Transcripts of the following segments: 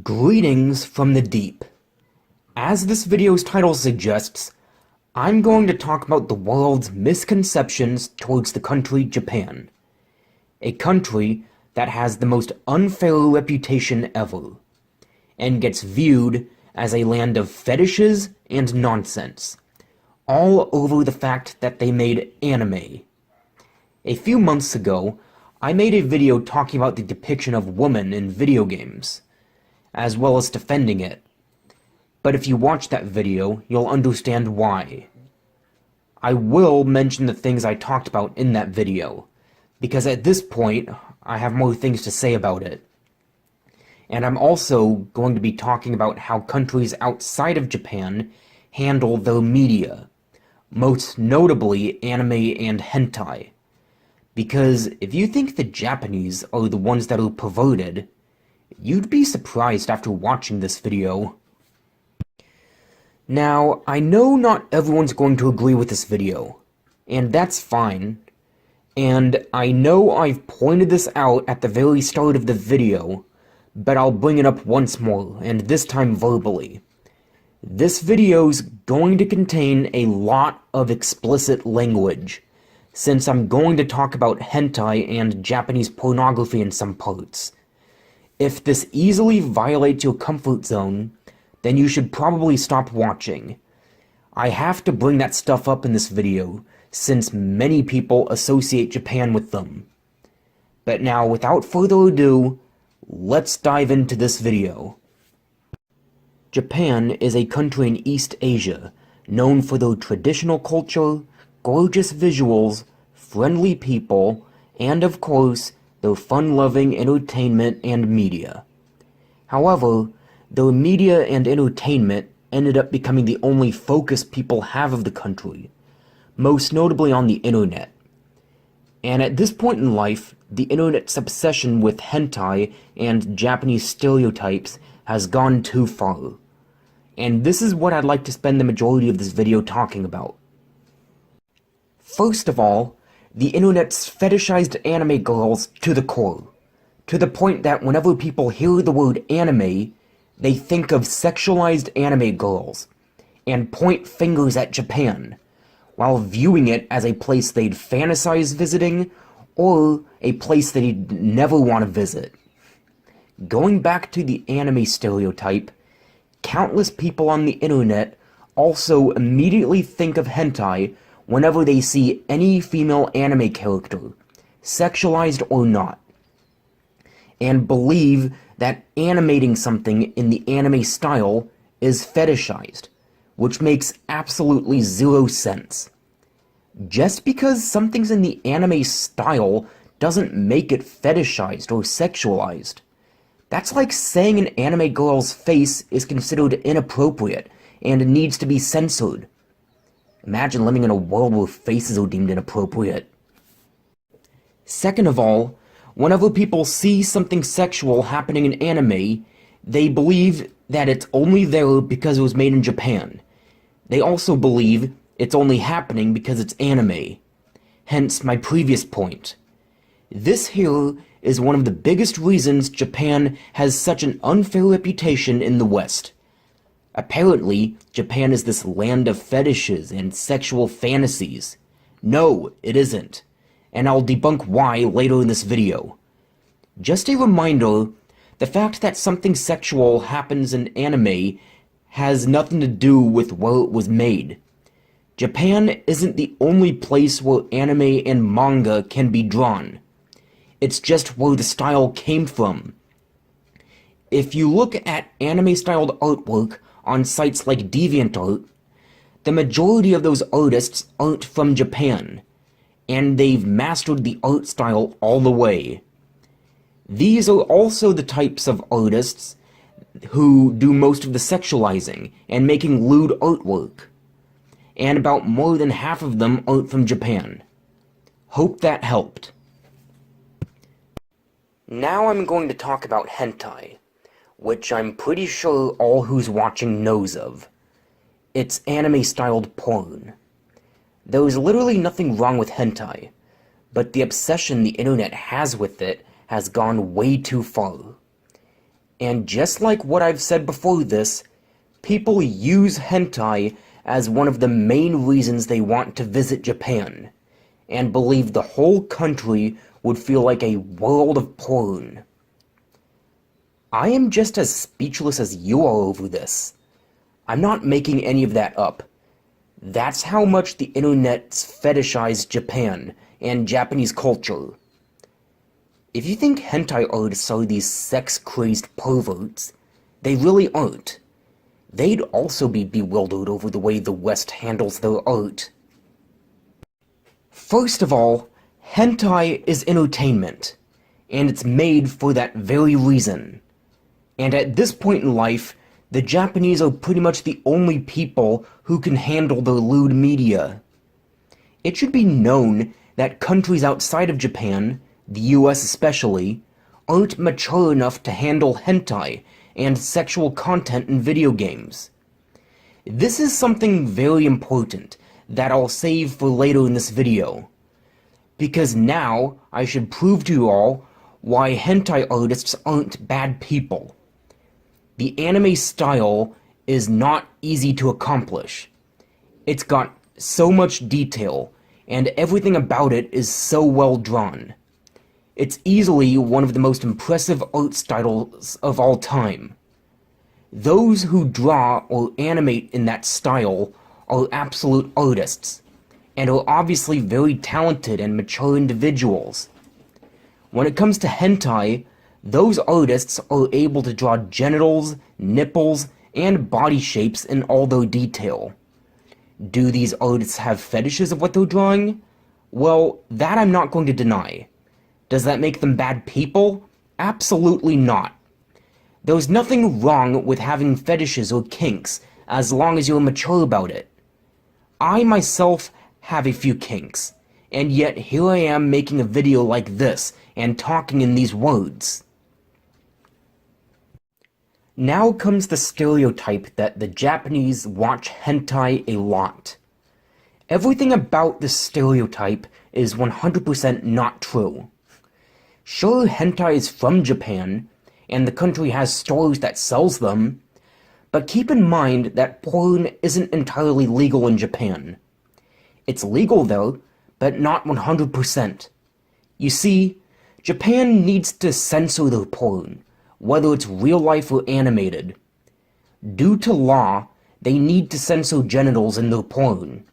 Greetings from the deep. As this video's title suggests, I'm going to talk about the world's misconceptions towards the country Japan. A country that has the most unfair reputation ever, and gets viewed as a land of fetishes and nonsense, all over the fact that they made anime. A few months ago, I made a video talking about the depiction of women in video games, as well as defending it. But if you watch that video, you'll understand why. I will mention the things I talked about in that video, because at this point, I have more things to say about it. And I'm also going to be talking about how countries outside of Japan handle their media, most notably anime and hentai. Because if you think the Japanese are the ones that are perverted, you'd be surprised after watching this video. Now, I know not everyone's going to agree with this video, and that's fine. And I know I've pointed this out at the very start of the video, but I'll bring it up once more, and this time verbally. This video's going to contain a lot of explicit language, since I'm going to talk about hentai and Japanese pornography in some parts. If this easily violates your comfort zone, then you should probably stop watching. I have to bring that stuff up in this video, since many people associate Japan with them. But now, without further ado, let's dive into this video. Japan is a country in East Asia, known for their traditional culture, gorgeous visuals, friendly people, and of course, their fun-loving entertainment and media. However, their media and entertainment ended up becoming the only focus people have of the country, most notably on the internet. And at this point in life, the internet's obsession with hentai and Japanese stereotypes has gone too far. And this is what I'd like to spend the majority of this video talking about. First of all, the internet's fetishized anime girls to the core, to the point that whenever people hear the word anime, they think of sexualized anime girls, and point fingers at Japan, while viewing it as a place they'd fantasize visiting, or a place they'd never want to visit. Going back to the anime stereotype, countless people on the internet also immediately think of hentai whenever they see any female anime character, sexualized or not, and believe that animating something in the anime style is fetishized, which makes absolutely zero sense. Just because something's in the anime style doesn't make it fetishized or sexualized. That's like saying an anime girl's face is considered inappropriate and needs to be censored. Imagine living in a world where faces are deemed inappropriate. Second of all, whenever people see something sexual happening in anime, they believe that it's only there because it was made in Japan. They also believe it's only happening because it's anime. Hence my previous point. This here is one of the biggest reasons Japan has such an unfair reputation in the West. Apparently, Japan is this land of fetishes and sexual fantasies. No, it isn't. And I'll debunk why later in this video. Just a reminder, the fact that something sexual happens in anime has nothing to do with where it was made. Japan isn't the only place where anime and manga can be drawn. It's just where the style came from. If you look at anime-styled artwork on sites like DeviantArt, the majority of those artists aren't from Japan, and they've mastered the art style all the way. These are also the types of artists who do most of the sexualizing and making lewd artwork, and about more than half of them aren't from Japan. Hope that helped. Now I'm going to talk about hentai, which I'm pretty sure all who's watching knows of. It's anime-styled porn. There's literally nothing wrong with hentai, but the obsession the internet has with it has gone way too far. And just like what I've said before this, people use hentai as one of the main reasons they want to visit Japan, and believe the whole country would feel like a world of porn. I am just as speechless as you are over this. I'm not making any of that up. That's how much the internet's fetishized Japan and Japanese culture. If you think hentai artists are these sex-crazed perverts, they really aren't. They'd also be bewildered over the way the West handles their art. First of all, hentai is entertainment, and it's made for that very reason. And at this point in life, the Japanese are pretty much the only people who can handle their lewd media. It should be known that countries outside of Japan, the US especially, aren't mature enough to handle hentai and sexual content in video games. This is something very important that I'll save for later in this video, because now I should prove to you all why hentai artists aren't bad people. The anime style is not easy to accomplish. It's got so much detail, and everything about it is so well drawn. It's easily one of the most impressive art styles of all time. Those who draw or animate in that style are absolute artists, and are obviously very talented and mature individuals. When it comes to hentai, those artists are able to draw genitals, nipples, and body shapes in all their detail. Do these artists have fetishes of what they're drawing? Well, that I'm not going to deny. Does that make them bad people? Absolutely not. There's nothing wrong with having fetishes or kinks, as long as you're mature about it. I myself have a few kinks, and yet here I am making a video like this, and talking in these words. Now comes the stereotype that the Japanese watch hentai a lot. Everything about this stereotype is 100% not true. Sure, hentai is from Japan, and the country has stores that sells them, but keep in mind that porn isn't entirely legal in Japan. It's legal though, but not 100%. You see, Japan needs to censor their porn, whether it's real life or animated. Due to law, they need to censor genitals in their porn.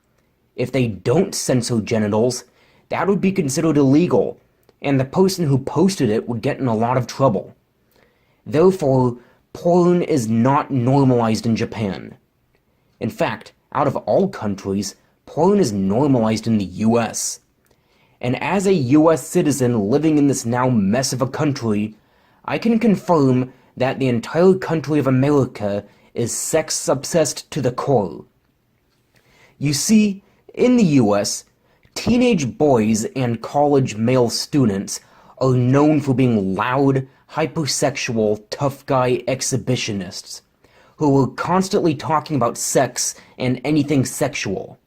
If they don't censor genitals, that would be considered illegal, and the person who posted it would get in a lot of trouble. Therefore, porn is not normalized in Japan. In fact, out of all countries, porn is normalized in the US. And as a US citizen living in this now mess of a country, I can confirm that the entire country of America is sex-obsessed to the core. You see, in the US, teenage boys and college male students are known for being loud, hypersexual, tough guy exhibitionists, who are constantly talking about sex and anything sexual.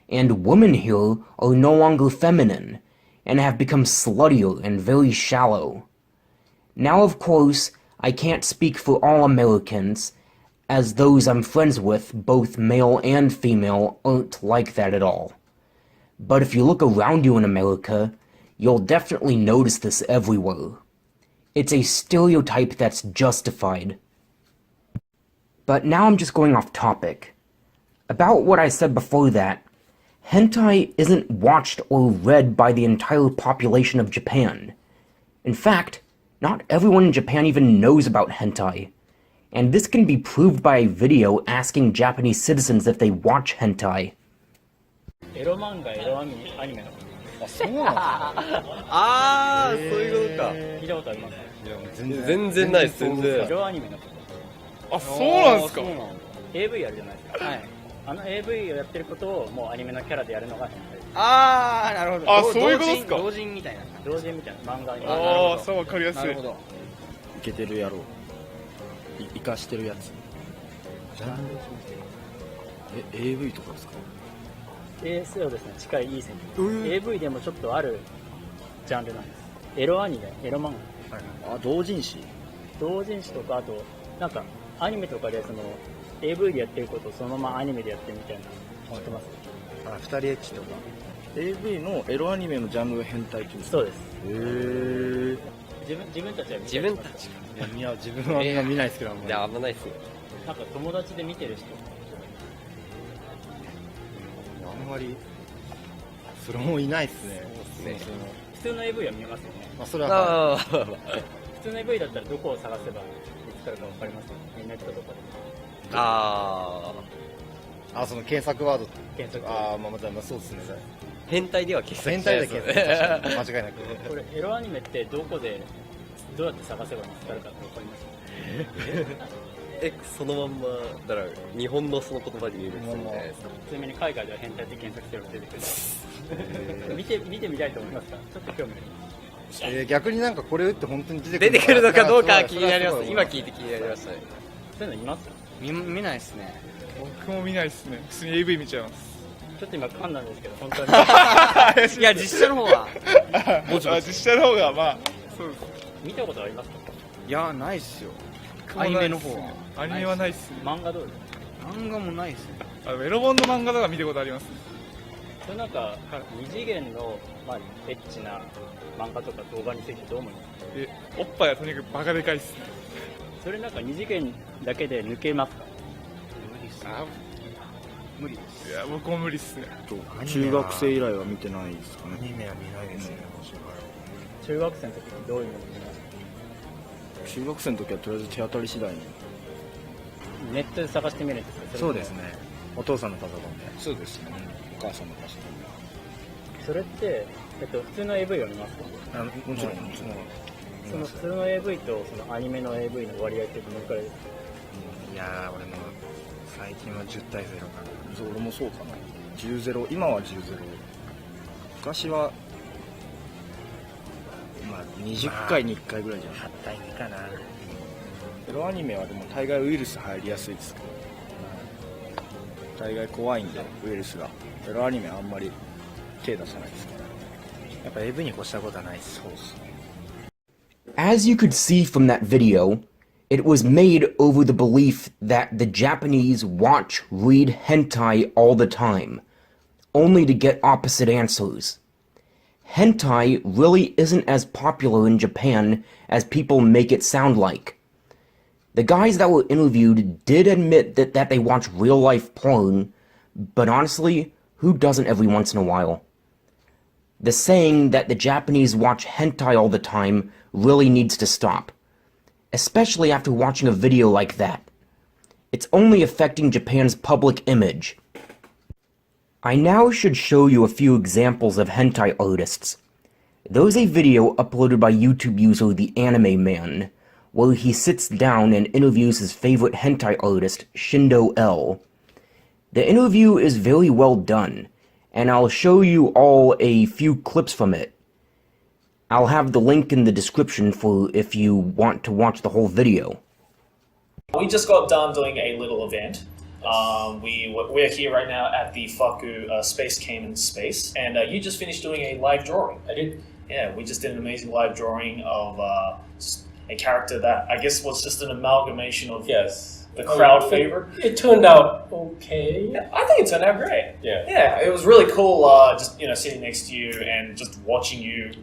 And women here are no longer feminine, and have become sluttier and very shallow. Now, of course, I can't speak for all Americans, as those I'm friends with, both male and female, aren't like that at all. But if you look around you in America, you'll definitely notice this everywhere. It's a stereotype that's justified. But now I'm just going off topic. About what I said before that, hentai isn't watched or read by the entire population of Japan. In fact, not everyone in Japan even knows about hentai, and this can be proved by a video asking Japanese citizens if they watch hentai. エロ漫画、エロアニメの。あ、そうなんですか。あー、そういうことか。聞いたことありますか？全然ないです、全然。エロアニメの。あ、そうなんですか。AV やるじゃないですか。はい。AV をやってることをもうアニメのキャラでやるのが変態です。あー、なるほど。あ、そういうことですか。同人みたいな漫画に。あー、そう、わかりやすい。なるほど。イケてる野郎。イカしてるやつ。AV とかですか？そうですね、近いいい線。AV でもちょっとあるジャンルなんです。エロアニメ、エロ漫画。あ、同人誌。同人誌とか、あと、なんか、アニメとかで、AV でやってることをそのままアニメでやってるみたいな、知ってます？あ、二人エッチとか。AV のエロアニメのジャンルが変態っていうんですか？そうです。へー。自分たちは見たり自分たちか。いや、自分は見ないですけど、あんまり。いや、あんまないっすね。なんか友達で見てる人。あんまり、それもいないっすね。そうっすね。普通の AV は見えますよね。まあ、それは、ああ、普通の AV だったらどこを探せば見つかるかわかります？ネットとかでああ、その検索ワード。検索。まあ、まあ、そうですね。変態では検索変しない態だけですね。間違いなく。これエロアニメってどこでどうやって探せば見つかるかってわかります？そのまんま、だから、日本のその言葉で言えるんじゃないですか。ちなみに海外では変態って検索してると出てくる。見てみたいと思いますか？ちょっと興味あります。逆になんかこれ打って本当に出出てくるのかどうか気になります。そう今聞いて気になりましたね。そういうのいます？見ないっすね。僕も見ないですね。普通に AV 見ちゃいます。ちょっと今噛んだんですけど、本当に。いや、実写の方は。実写の方がまあ、そうです。見たことありますか？いや、ないっすよ。アニメの方は。アニメはないっすね。漫画どうですか？漫画もないっすね。エロ本の漫画とか見たことあります。それなんか二次元の、まあ、エッチな漫画とか動画についてどう思います？おっぱいはとにかくバカでかいっすね。それなんか二次元だけで抜けますか？無理です。いや、僕も無理っすね。中学生以来は見てないですかね。アニメは見ないですね。中学生の時にどういうのを見ますか？中学生の時はとりあえず手当たり次第に。ネットで探してみるんですか？そうですね。お父さんのパソコンで。そうですね。お母さんのパソコンで。それって、普通の AV を見ますか？もちろん、もちろん。その普通の AV とそのアニメの AV の割合ってどのくらいですか？いやー、俺も最近は10対0かな。俺もそうかな。10-0、今は10-0。昔は、まあ、20回に1回ぐらいじゃない。8対2かな。エロアニメはでも大概ウイルス入りやすいですけど、大概怖いんで、ウイルスが。エロアニメはあんまり手出さないですから。やっぱ AV に越したことはないっす。そうっすね。As you could see from that video, it was made over the belief that the Japanese watch, read hentai all the time, only to get opposite answers. Hentai really isn't as popular in Japan as people make it sound like. The guys that were interviewed did admit that they watch real-life porn, but honestly, who doesn't every once in a while? The saying that the Japanese watch hentai all the time really needs to stop, especially after watching a video like that. It's only affecting Japan's public image. I now should show you a few examples of hentai artists. There's a video uploaded by YouTube user The Anime Man, where he sits down and interviews his favorite hentai artist, Shindo L. The interview is very well done, and I'll show you all a few clips from it. I'll have the link in the description for if you want to watch the whole video. We just got done doing a little event. We're here right now at the Faku Space Cayman Space, and you just finished doing a live drawing. I did. Yeah, we just did an amazing live drawing of a character that I guess was just an amalgamation of the crowd favorite. It turned out okay. Yeah, I think it turned out great. Yeah. It was really cool. Just sitting next to you and just watching you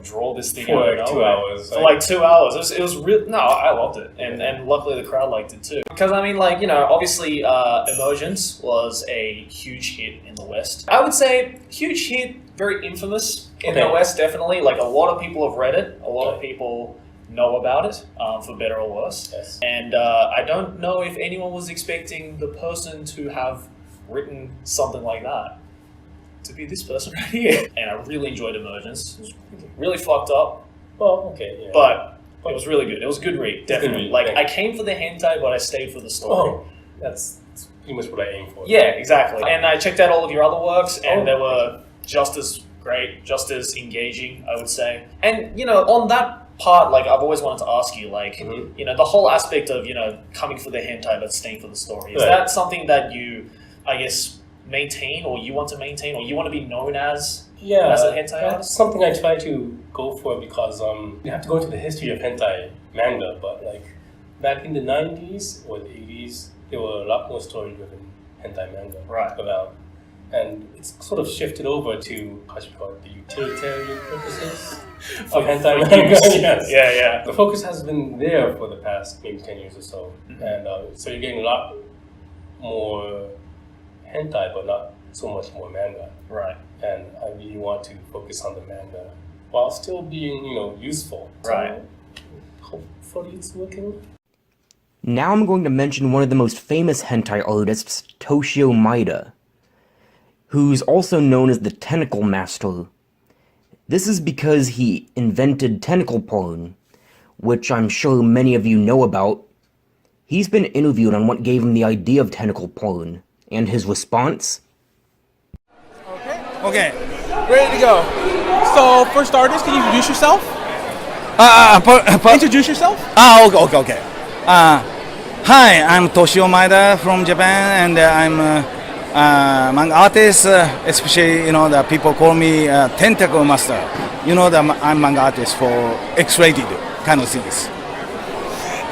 draw this thing For out like of 2 nowhere. hours. For like 2 hours. It was real. No, I loved it, and luckily the crowd liked it too. Because I mean, obviously, Emergence was a huge hit in the West. I would say huge hit, very infamous in the West. Definitely, like a lot of people have read it. A lot of people know about it, for better or worse. Yes. And I don't know if anyone was expecting the person to have written something like that to be this person right here. And I really enjoyed Emergence. It was really fucked up, Well, okay. Yeah. but it was really good. It was a good read, definitely. read, Like, thank I came for the hentai, but I stayed for the story. Oh, that's pretty much what I aim for. Yeah, exactly. And I checked out all of your other works, and Oh. they were just as great, just as engaging, I would say. And, on that part, like, I've always wanted to ask you, like, the whole aspect of, coming for the hentai but staying for the story. Is Right. that something that you, I guess, maintain, or you want to maintain, or you want to be known as Yeah, a hentai that's artist? something I try to go for because you have to go into the history of hentai manga, but like back in the 90s or the 80s, there were a lot more story-driven hentai manga about, and it's sort of shifted over to how should we call it, the utilitarian purposes of hentai manga. Yes. Yeah. The focus has been there for the past maybe 10 years or so, and so you're getting a lot more hentai, but not so much more manga. Right. And I really want to focus on the manga while still being, useful. Right. So hopefully it's working. Now I'm going to mention one of the most famous hentai artists, Toshio Maeda, who's also known as the Tentacle Master. This is because he invented tentacle porn, which I'm sure many of you know about. He's been interviewed on what gave him the idea of tentacle porn, and his response? Okay, ready to go. So, for starters, can you introduce yourself? Introduce yourself? Okay. Hi, I'm Toshio Maeda from Japan, and I'm a manga artist. Especially, the people call me Tentacle Master. I'm manga artist for X-rated kind of things.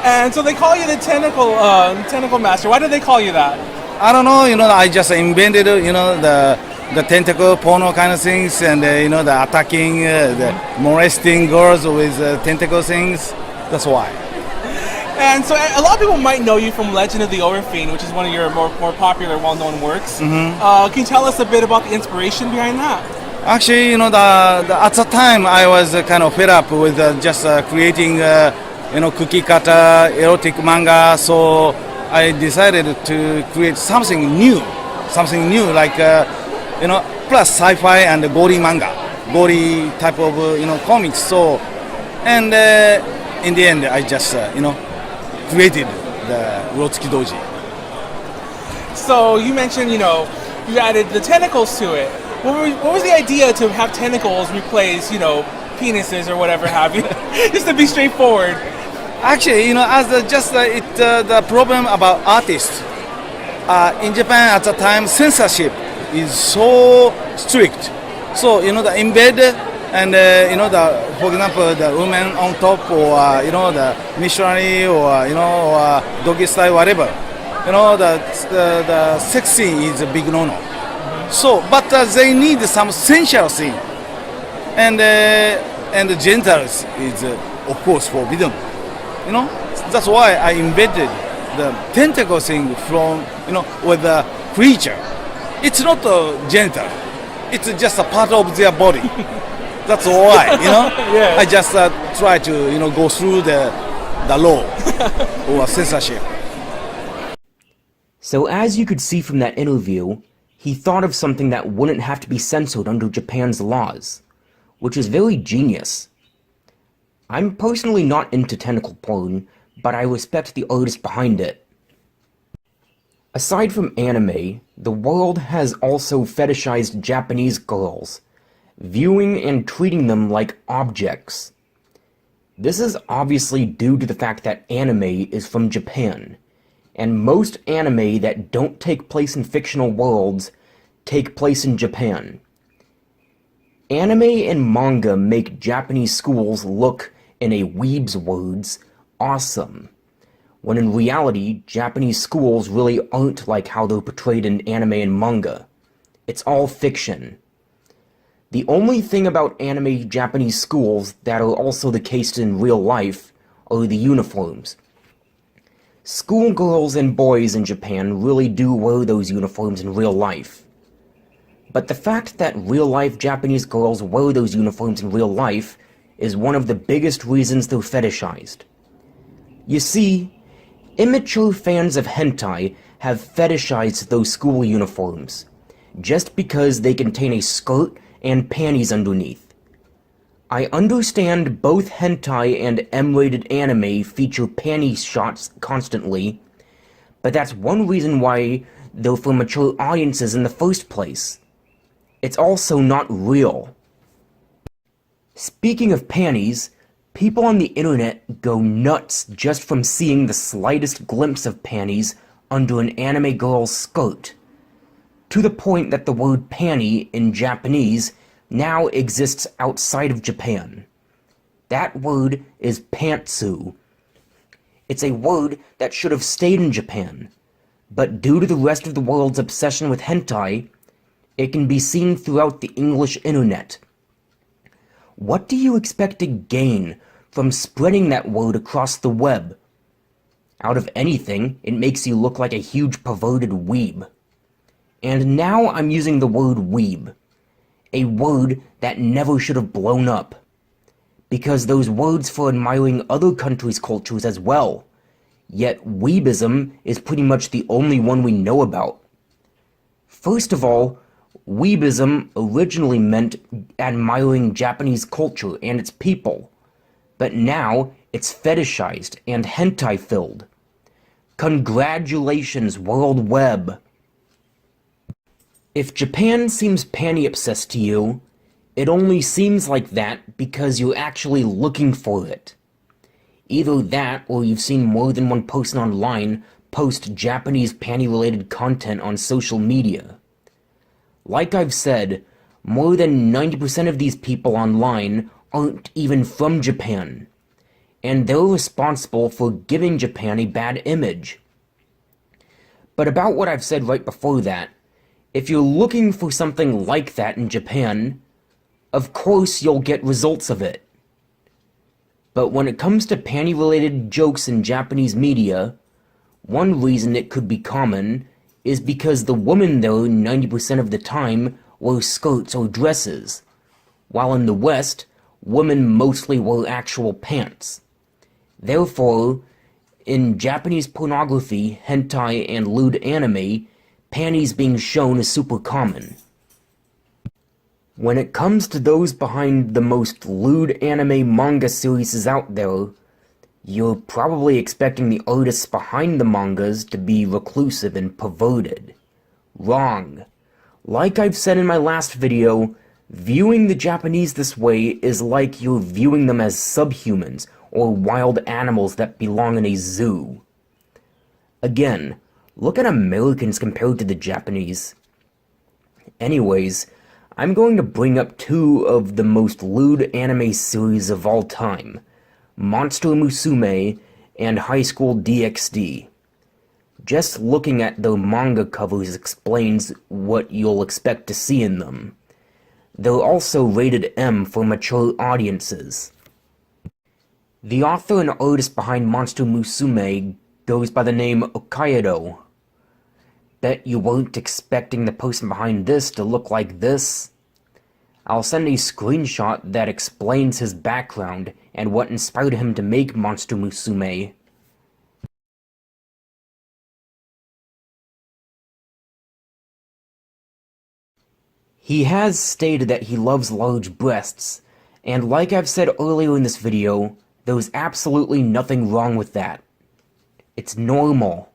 And so they call you the tentacle master. Why do they call you that? I don't know. I just invented, the tentacle porno kind of things, and the attacking, the molesting girls with tentacle things. That's why. And so a lot of people might know you from Legend of the Overfiend, which is one of your more popular, well-known works. Can you tell us a bit about the inspiration behind that? Actually, at the time I was kind of fed up with just creating, cookie cutter erotic manga. So I decided to create something new, like plus sci-fi and gory manga, gory type of comics. So, and in the end, I just created the Rotsuki Doji. So you mentioned you added the tentacles to it. What was the idea to have tentacles replace penises or whatever have you? Just to be straightforward. Actually, as the problem about artists in Japan at the time, censorship is so strict. So the embed and for example, the woman on top, or the missionary, or or doggy style, whatever. The sex scene is a big no-no. So, but they need some sensual scene, and the genitals is of course forbidden. That's why I invented the tentacle thing from with the creature. It's not a genital; it's just a part of their body. That's why Yes. I just try to go through the law or censorship. So as you could see from that interview, he thought of something that wouldn't have to be censored under Japan's laws, which is very genius. I'm personally not into tentacle porn, but I respect the artist behind it. Aside from anime, the world has also fetishized Japanese girls, viewing and treating them like objects. This is obviously due to the fact that anime is from Japan, and most anime that don't take place in fictional worlds take place in Japan. Anime and manga make Japanese schools look, in a weeb's words, awesome, when in reality, Japanese schools really aren't like how they're portrayed in anime and manga. It's all fiction. The only thing about anime Japanese schools that are also the case in real life are the uniforms. Schoolgirls and boys in Japan really do wear those uniforms in real life. But the fact that real-life Japanese girls wear those uniforms in real life is one of the biggest reasons they're fetishized. You see, immature fans of hentai have fetishized those school uniforms, just because they contain a skirt and panties underneath. I understand both hentai and M-rated anime feature panty shots constantly, but that's one reason why they're for mature audiences in the first place. It's also not real. Speaking of panties, people on the internet go nuts just from seeing the slightest glimpse of panties under an anime girl's skirt, to the point that the word panty in Japanese now exists outside of Japan. That word is pantsu, It's a word that should have stayed in Japan, but due to the rest of the world's obsession with hentai, it can be seen throughout the English internet. What do you expect to gain from spreading that word across the web? Out of anything, it makes you look like a huge perverted weeb. And now I'm using the word weeb, a word that never should have blown up, because those words for admiring other countries' cultures as well, yet weebism is pretty much the only one we know about. First of all, weebism originally meant admiring Japanese culture and its people, but now it's fetishized and hentai-filled. Congratulations, World Web! If Japan seems panty-obsessed to you, it only seems like that because you're actually looking for it. Either that, or you've seen more than one person online post Japanese panty-related content on social media. Like I've said, more than 90% of these people online aren't even from Japan, and they're responsible for giving Japan a bad image. But about what I've said right before that, if you're looking for something like that in Japan, of course you'll get results of it. But when it comes to panty-related jokes in Japanese media, one reason it could be common is because the women there 90% of the time wear skirts or dresses, while in the West, women mostly wear actual pants. Therefore, in Japanese pornography, hentai, and lewd anime, panties being shown is super common. When it comes to those behind the most lewd anime manga series out there, you're probably expecting the artists behind the mangas to be reclusive and perverted. Wrong. Like I've said in my last video, viewing the Japanese this way is like you're viewing them as subhumans or wild animals that belong in a zoo. Again, look at Americans compared to the Japanese. Anyways, I'm going to bring up two of the most lewd anime series of all time, Monster Musume and High School DxD. Just looking at their manga covers explains what you'll expect to see in them. They're also rated M for mature audiences. The author and artist behind Monster Musume goes by the name Okaido. Bet you weren't expecting the person behind this to look like this? I'll send a screenshot that explains his background and what inspired him to make Monster Musume. He has stated that he loves large breasts, and like I've said earlier in this video, there's absolutely nothing wrong with that. It's normal.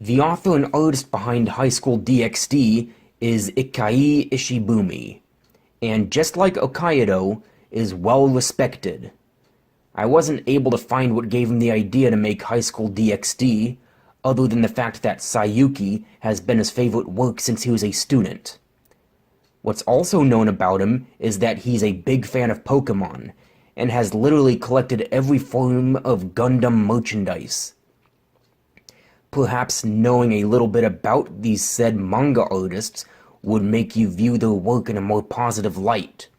The author and artist behind High School DxD is Ikai Ishibumi, and just like Okaido, is well respected. I wasn't able to find what gave him the idea to make High School DxD, other than the fact that Sayuki has been his favorite work since he was a student. What's also known about him is that he's a big fan of Pokemon, and has literally collected every form of Gundam merchandise. Perhaps knowing a little bit about these said manga artists would make you view their work in a more positive light.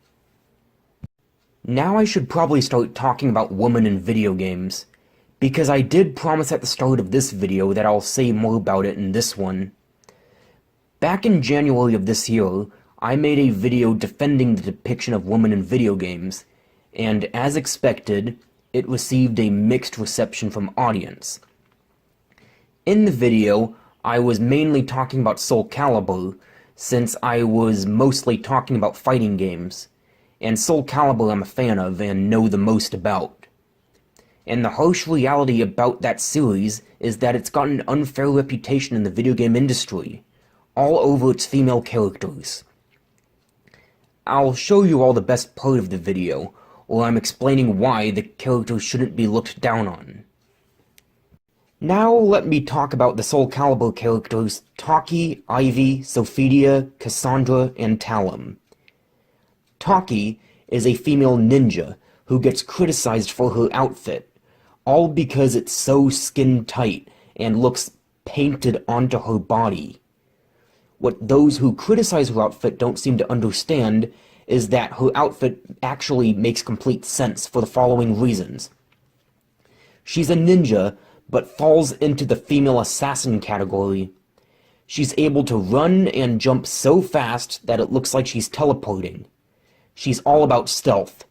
Now I should probably start talking about women in video games, because I did promise at the start of this video that I'll say more about it in this one. Back in January of this year, I made a video defending the depiction of women in video games, and as expected, it received a mixed reception from audience. In the video, I was mainly talking about Soul Calibur, since I was mostly talking about fighting games, and Soul Calibur I'm a fan of and know the most about. And the harsh reality about that series is that it's got an unfair reputation in the video game industry, all over its female characters. I'll show you all the best part of the video, where I'm explaining why the characters shouldn't be looked down on. Now let me talk about the Soul Calibur characters Taki, Ivy, Sophidia, Cassandra, and Talum. Taki is a female ninja who gets criticized for her outfit, all because it's so skin tight and looks painted onto her body. What those who criticize her outfit don't seem to understand is that her outfit actually makes complete sense for the following reasons. She's a ninja, but falls into the female assassin category. She's able to run and jump so fast that it looks like she's teleporting. She's all about stealth.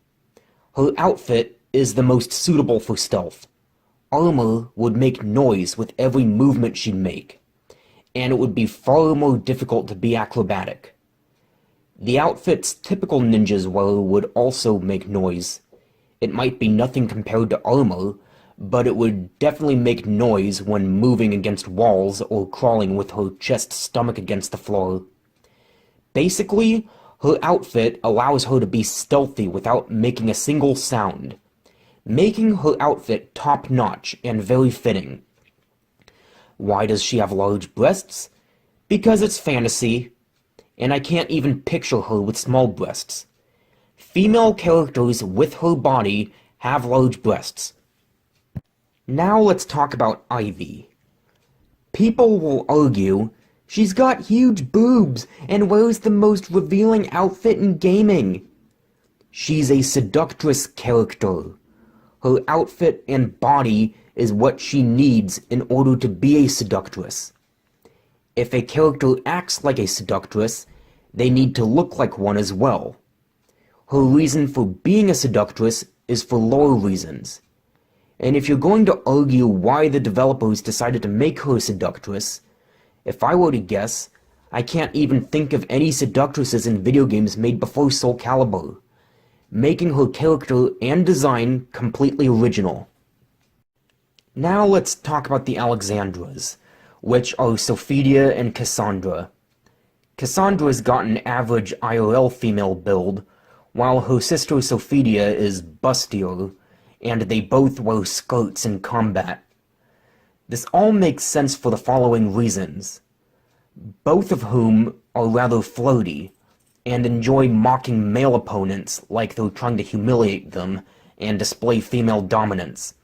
Her outfit is the most suitable for stealth. Armor would make noise with every movement she'd make, and it would be far more difficult to be acrobatic. The outfits typical ninjas wear would also make noise. It might be nothing compared to armor, but it would definitely make noise when moving against walls or crawling with her chest-stomach against the floor. Basically, her outfit allows her to be stealthy without making a single sound, making her outfit top-notch and very fitting. Why does she have large breasts? Because it's fantasy, and I can't even picture her with small breasts. Female characters with her body have large breasts. Now let's talk about Ivy. People will argue she's got huge boobs and wears the most revealing outfit in gaming. She's a seductress character. Her outfit and body is what she needs in order to be a seductress. If a character acts like a seductress, they need to look like one as well. Her reason for being a seductress is for lore reasons. And if you're going to argue why the developers decided to make her a seductress, if I were to guess, I can't even think of any seductresses in video games made before Soul Calibur, making her character and design completely original. Now let's talk about the Alexandras, which are Sophidia and Cassandra. Cassandra's got an average IRL female build, while her sister Sophidia is bustier, and they both wear skirts in combat. This all makes sense for the following reasons, both of whom are rather flirty, and enjoy mocking male opponents like they're trying to humiliate them and display female dominance.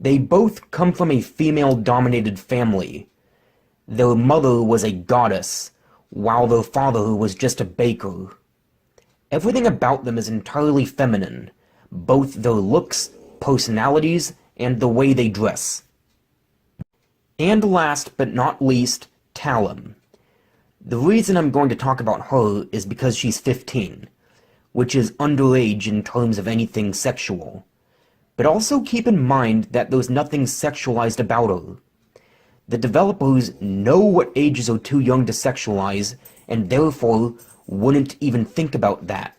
They both come from a female-dominated family. Their mother was a goddess, while their father was just a baker. Everything about them is entirely feminine, both their looks, personalities, and the way they dress. And last but not least, Talon. The reason I'm going to talk about her is because she's 15, which is underage in terms of anything sexual. But also keep in mind that there's nothing sexualized about her. The developers know what ages are too young to sexualize, and therefore wouldn't even think about that.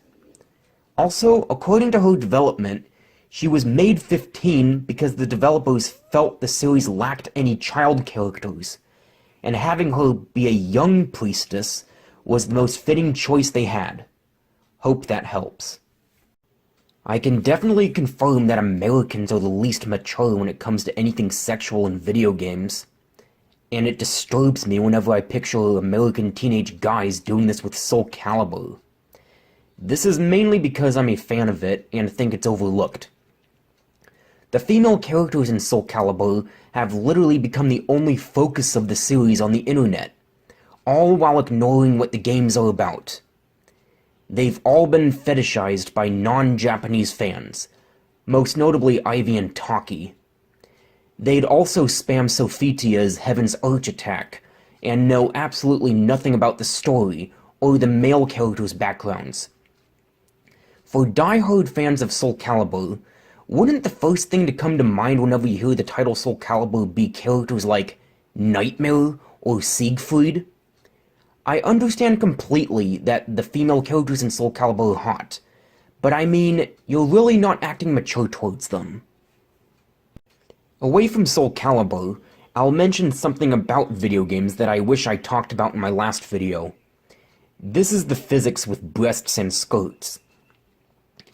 Also, according to her development, she was made 15 because the developers felt the series lacked any child characters, and having her be a young priestess was the most fitting choice they had. Hope that helps. I can definitely confirm that Americans are the least mature when it comes to anything sexual in video games, and it disturbs me whenever I picture American teenage guys doing this with Soul Calibur. This is mainly because I'm a fan of it and think it's overlooked. The female characters in Soul Calibur have literally become the only focus of the series on the internet, all while ignoring what the games are about. They've all been fetishized by non-Japanese fans, most notably Ivy and Taki. They'd also spam Sophitia's Heaven's Arch attack, and know absolutely nothing about the story or the male characters' backgrounds. For die-hard fans of Soul Calibur, wouldn't the first thing to come to mind whenever you hear the title Soul Calibur be characters like Nightmare or Siegfried? I understand completely that the female characters in Soul Calibur are hot, but I mean, you're really not acting mature towards them. Away from Soul Calibur, I'll mention something about video games that I wish I talked about in my last video. This is the physics with breasts and skirts.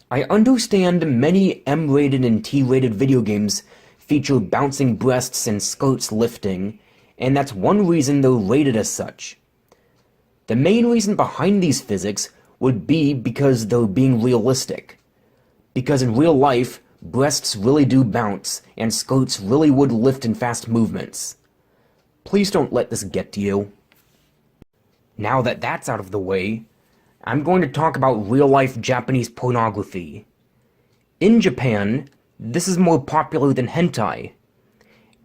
I understand many M-rated and T-rated video games feature bouncing breasts and skirts lifting, and that's one reason they're rated as such. The main reason behind these physics would be because they're being realistic. Because in real life, breasts really do bounce, and skirts really would lift in fast movements. Please don't let this get to you. Now that that's out of the way, I'm going to talk about real-life Japanese pornography. In Japan, this is more popular than hentai,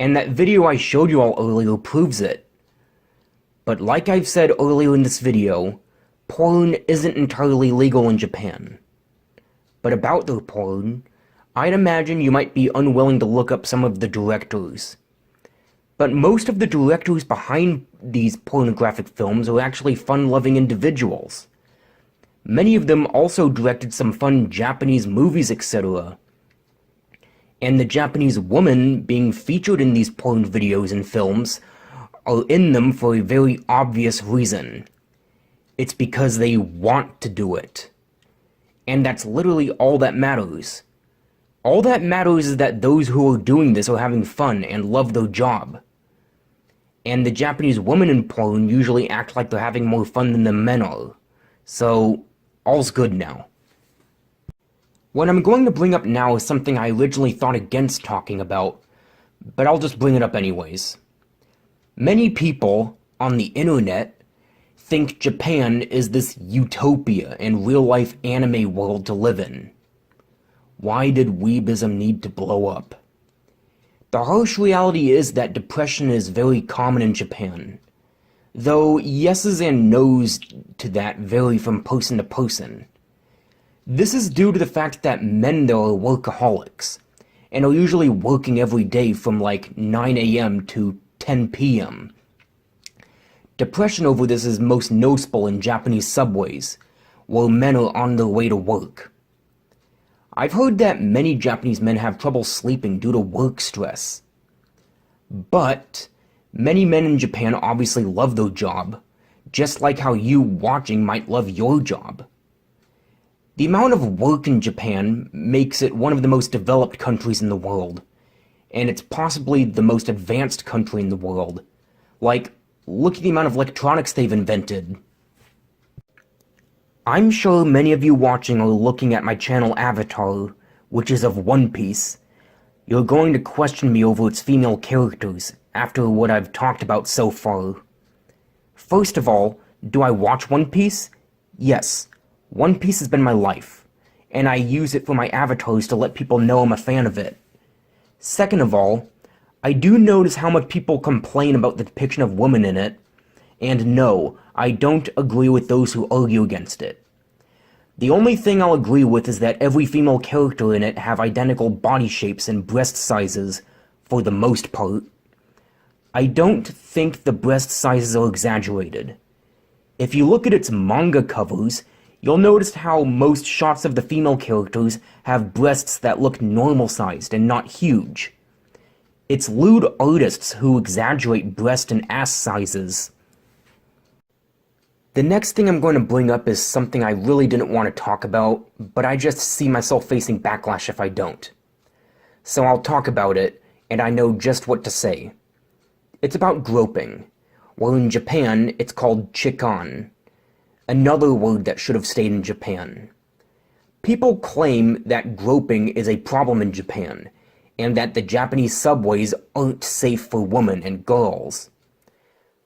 and that video I showed you all earlier proves it. But like I've said earlier in this video, porn isn't entirely legal in Japan. But about their porn, I'd imagine you might be unwilling to look up some of the directors. But most of the directors behind these pornographic films are actually fun-loving individuals. Many of them also directed some fun Japanese movies, etc. And the Japanese women being featured in these porn videos and films are in them for a very obvious reason. It's because they want to do it. And that's literally all that matters. All that matters is that those who are doing this are having fun and love their job. And the Japanese women in porn usually act like they're having more fun than the men are. So, all's good now. What I'm going to bring up now is something I originally thought against talking about, but I'll just bring it up anyways. Many people on the internet think Japan is this utopia and real-life anime world to live in. Why did weebism need to blow up? The harsh reality is that depression is very common in Japan, though yeses and nos to that vary from person to person. This is due to the fact that men there are workaholics, and are usually working every day from like 9 a.m. to 10 p.m. Depression over this is most noticeable in Japanese subways, where men are on their way to work. I've heard that many Japanese men have trouble sleeping due to work stress. But many men in Japan obviously love their job, just like how you watching might love your job. The amount of work in Japan makes it one of the most developed countries in the world, and it's possibly the most advanced country in the world. Like, look at the amount of electronics they've invented. I'm sure many of you watching are looking at my channel avatar, which is of One Piece. You're going to question me over its female characters, after what I've talked about so far. First of all, do I watch One Piece? Yes, One Piece has been my life, and I use it for my avatars to let people know I'm a fan of it. Second of all, I do notice how much people complain about the depiction of women in it, and no, I don't agree with those who argue against it. The only thing I'll agree with is that every female character in it have identical body shapes and breast sizes, for the most part. I don't think the breast sizes are exaggerated. If you look at its manga covers, you'll notice how most shots of the female characters have breasts that look normal-sized and not huge. It's lewd artists who exaggerate breast and ass sizes. The next thing I'm going to bring up is something I really didn't want to talk about, but I just see myself facing backlash if I don't. So I'll talk about it, and I know just what to say. It's about groping, where in Japan it's called chikan, another word that should have stayed in Japan. People claim that groping is a problem in Japan, and that the Japanese subways aren't safe for women and girls.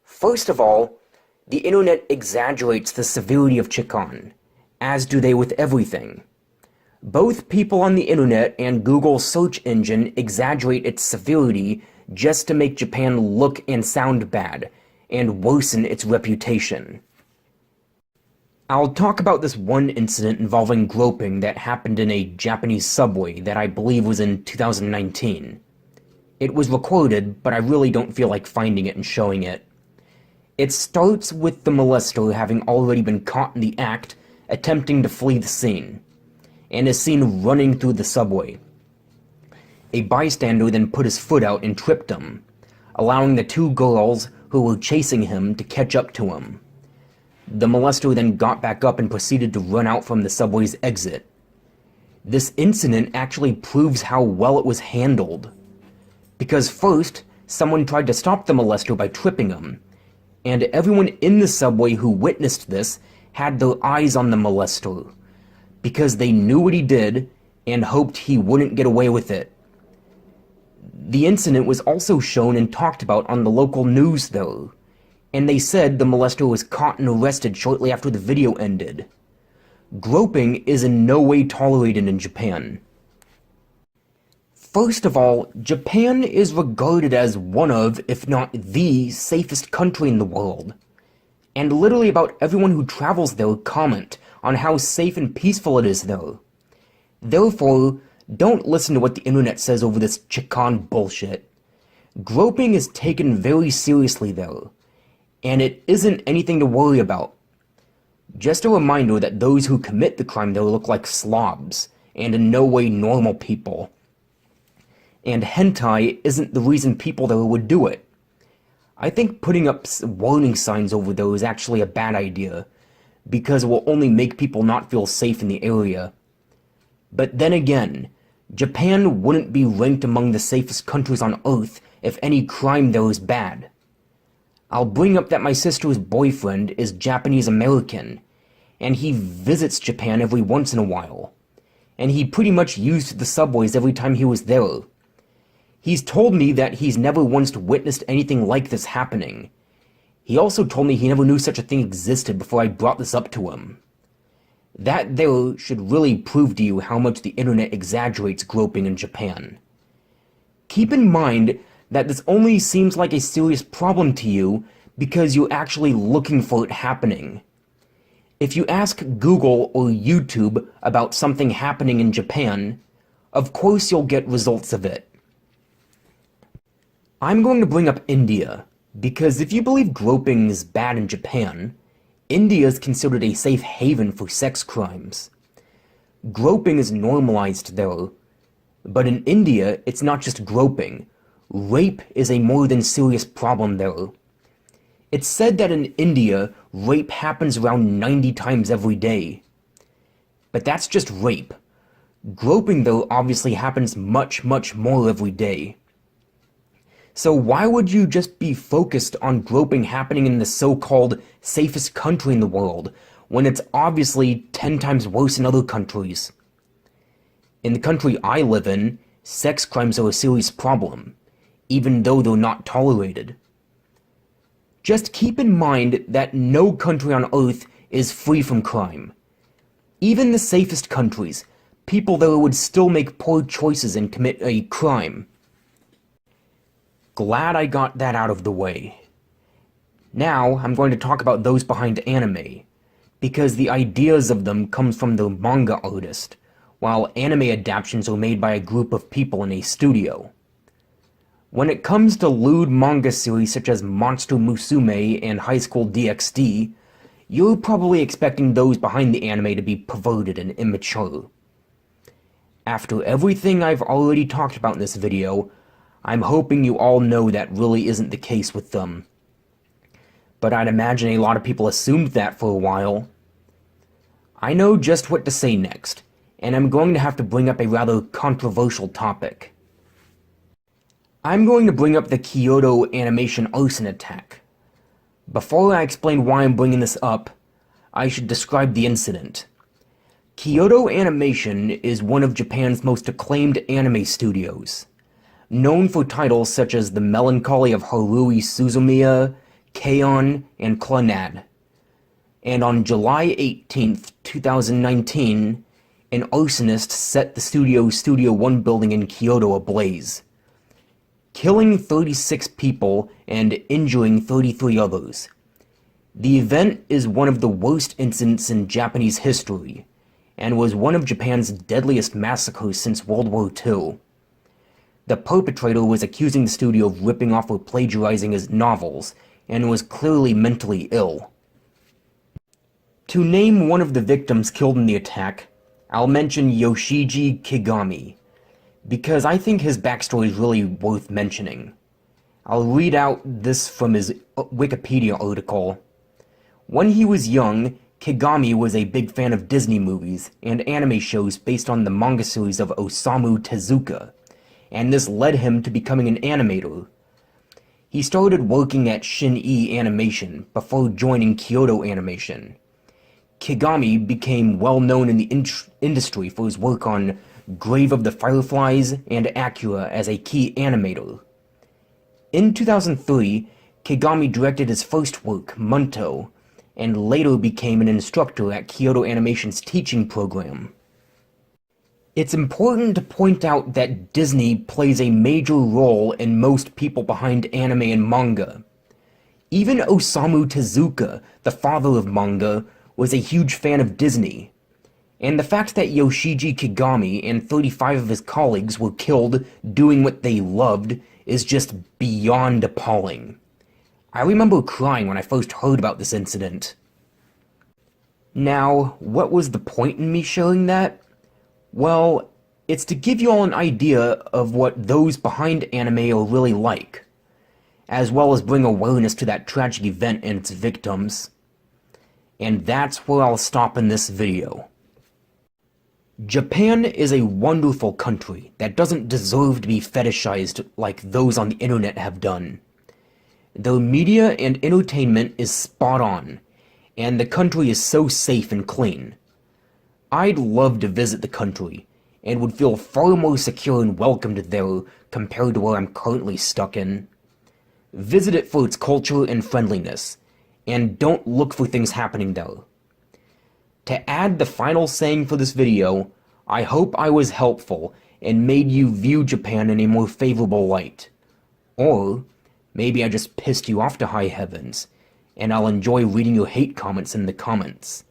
First of all, the internet exaggerates the severity of chikan, as do they with everything. Both people on the internet and Google's search engine exaggerate its severity just to make Japan look and sound bad, and worsen its reputation. I'll talk about this one incident involving groping that happened in a Japanese subway that I believe was in 2019. It was recorded, but I really don't feel like finding it and showing it. It starts with the molester having already been caught in the act, attempting to flee the scene, and is seen running through the subway. A bystander then put his foot out and tripped him, allowing the two girls who were chasing him to catch up to him. The molester then got back up and proceeded to run out from the subway's exit. This incident actually proves how well it was handled. Because first, someone tried to stop the molester by tripping him, and everyone in the subway who witnessed this had their eyes on the molester, because they knew what he did, and hoped he wouldn't get away with it. The incident was also shown and talked about on the local news, though, and they said the molester was caught and arrested shortly after the video ended. Groping is in no way tolerated in Japan. First of all, Japan is regarded as one of, if not the, safest country in the world. And literally about everyone who travels there comment on how safe and peaceful it is there. Therefore, don't listen to what the internet says over this chikan bullshit. Groping is taken very seriously there, and it isn't anything to worry about. Just a reminder that those who commit the crime there look like slobs, and in no way normal people. And hentai isn't the reason people there would do it. I think putting up warning signs over there is actually a bad idea, because it will only make people not feel safe in the area. But then again, Japan wouldn't be ranked among the safest countries on Earth if any crime there is bad. I'll bring up that my sister's boyfriend is Japanese American, and he visits Japan every once in a while, and he pretty much used the subways every time he was there. He's told me that he's never once witnessed anything like this happening. He also told me he never knew such a thing existed before I brought this up to him. That there should really prove to you how much the internet exaggerates groping in Japan. Keep in mind that this only seems like a serious problem to you because you're actually looking for it happening. If you ask Google or YouTube about something happening in Japan, of course you'll get results of it. I'm going to bring up India, because if you believe groping is bad in Japan, India is considered a safe haven for sex crimes. Groping is normalized there, but in India it's not just groping. Rape is a more than serious problem there. It's said that in India, rape happens around 90 times every day. But that's just rape. Groping, though, obviously happens much, much more every day. So why would you just be focused on groping happening in the so-called safest country in the world, when it's obviously 10 times worse in other countries? In the country I live in, sex crimes are a serious problem, even though they're not tolerated. Just keep in mind that no country on Earth is free from crime. Even the safest countries, people there would still make poor choices and commit a crime. Glad I got that out of the way. Now, I'm going to talk about those behind anime, because the ideas of them comes from the manga artist, while anime adaptations are made by a group of people in a studio. When it comes to lewd manga series such as Monster Musume and High School DxD, you're probably expecting those behind the anime to be perverted and immature. After everything I've already talked about in this video, I'm hoping you all know that really isn't the case with them. But I'd imagine a lot of people assumed that for a while. I know just what to say next, and I'm going to have to bring up a rather controversial topic. I'm going to bring up the Kyoto animation arson attack. Before I explain why I'm bringing this up, I should describe the incident. Kyoto Animation is one of Japan's most acclaimed anime studios, known for titles such as The Melancholy of Haruhi Suzumiya, K-On!, and Clannad. And on July 18th, 2019, an arsonist set the studio's Studio One building in Kyoto ablaze, killing 36 people and injuring 33 others. The event is one of the worst incidents in Japanese history, and was one of Japan's deadliest massacres since World War II. The perpetrator was accusing the studio of ripping off or plagiarizing his novels, and was clearly mentally ill. To name one of the victims killed in the attack, I'll mention Yoshiji Kigami, because I think his backstory is really worth mentioning. I'll read out this from his Wikipedia article. When he was young, Kigami was a big fan of Disney movies and anime shows based on the manga series of Osamu Tezuka, and this led him to becoming an animator. He started working at Shin-E Animation before joining Kyoto Animation. Kigami became well known in the industry for his work on Grave of the Fireflies, and Acura as a key animator. In 2003, Kigami directed his first work, Munto, and later became an instructor at Kyoto Animation's teaching program. It's important to point out that Disney plays a major role in most people behind anime and manga. Even Osamu Tezuka, the father of manga, was a huge fan of Disney. And the fact that Yoshiji Kigami and 35 of his colleagues were killed doing what they loved is just beyond appalling. I remember crying when I first heard about this incident. Now, what was the point in me sharing that? Well, it's to give you all an idea of what those behind anime are really like, as well as bring awareness to that tragic event and its victims. And that's where I'll stop in this video. Japan is a wonderful country that doesn't deserve to be fetishized like those on the internet have done. Their media and entertainment is spot on, and the country is so safe and clean. I'd love to visit the country, and would feel far more secure and welcomed there compared to where I'm currently stuck in. Visit it for its culture and friendliness, and don't look for things happening there. To add the final saying for this video, I hope I was helpful and made you view Japan in a more favorable light. Or, maybe I just pissed you off to high heavens, and I'll enjoy reading your hate comments in the comments.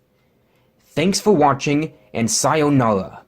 Thanks for watching, and sayonara.